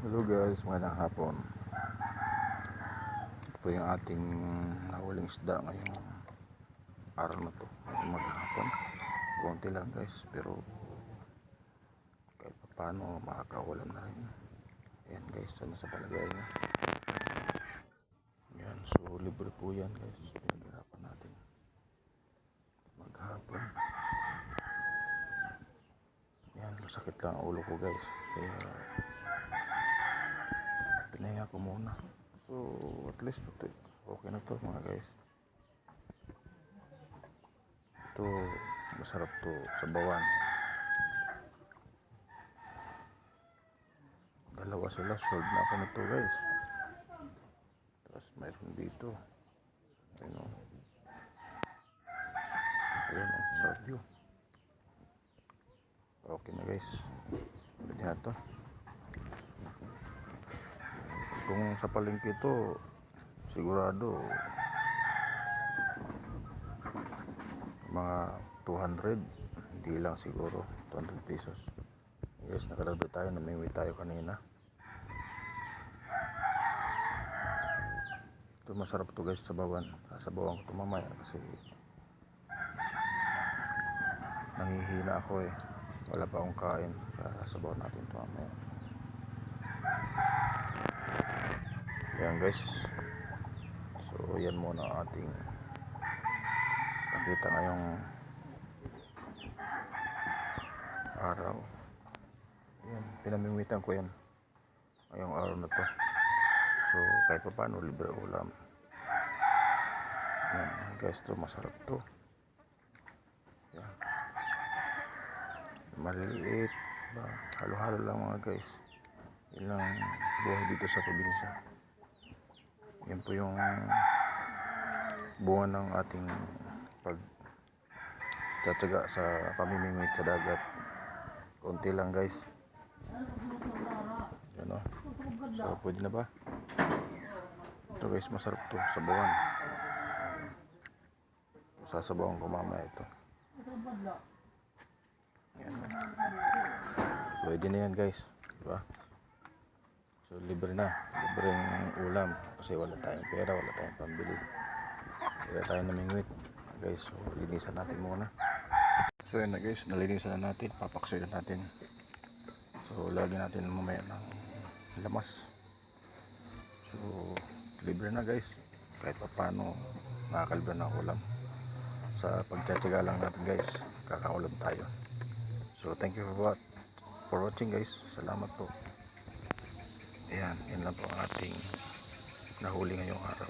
Hello guys, magandang hapon. Ito po yung ating nahuling isda ngayong araw na to. Magandang hapon. Konti lang guys, pero kahit pa paano makakawalan na rin. Ayan guys, ano sa palagay niya. Ayan, so libre po yan guys. Pinaghirapan natin maghapon. Ayan, masakit lang ang ulo ko guys. Kaya pinahinga ko muna. So at least okay na to mga guys. Ito masarap to sa bawan. Dalawa sila, sold na ako nito guys. Tapos mayroon dito. Ayun o. Ayun o, sarap yun. Okay na guys. Pwede na to. Kung sa palengke ito, sigurado mga 200. Hindi lang siguro 200 pesos. Guys, nakalabi tayo, namingwi tayo kanina. Ito masarap to guys sa bawan. Sa bawan ko ito mamaya kasi nangihina ako eh. Wala pa akong kain. Kaya sa bawan natin ito mamaya. Ayan guys. So yan muna ang ating nakita ngayong araw. Ayan, pinamimitan ko yan ngayong araw na to. So kahit pa paano libre ulam. Ayan guys, to masarap to. Ayan. Maliliit ba? Halo-halo lang mga guys. Yun lang buhay dito sa probinsya. Yan po yung bunga ng ating pagtsatsaga sa pamimingwit sa dagat. Konti lang guys. Yan o. So pwede na ba? Ito guys, masarap to sa bawan. Sasabawan ko mamaya ito. Yan. Pwede na yan guys, diba? So libre na, libreng ulam kasi wala tayong pera, wala tayong pambili. Wala tayong namingwit guys. So linisan natin muna. So yun na guys, nalinisan na natin, papaksoy na natin. So lagyan natin mamaya ng lamas. So libre na guys, kahit pa paano nakakalibre na ulam. Sa pagtsatsaga lang natin guys, kakaulam tayo. So thank you for watching guys. Salamat po. Ayan, yan lang po ang ating nahuli ngayong araw.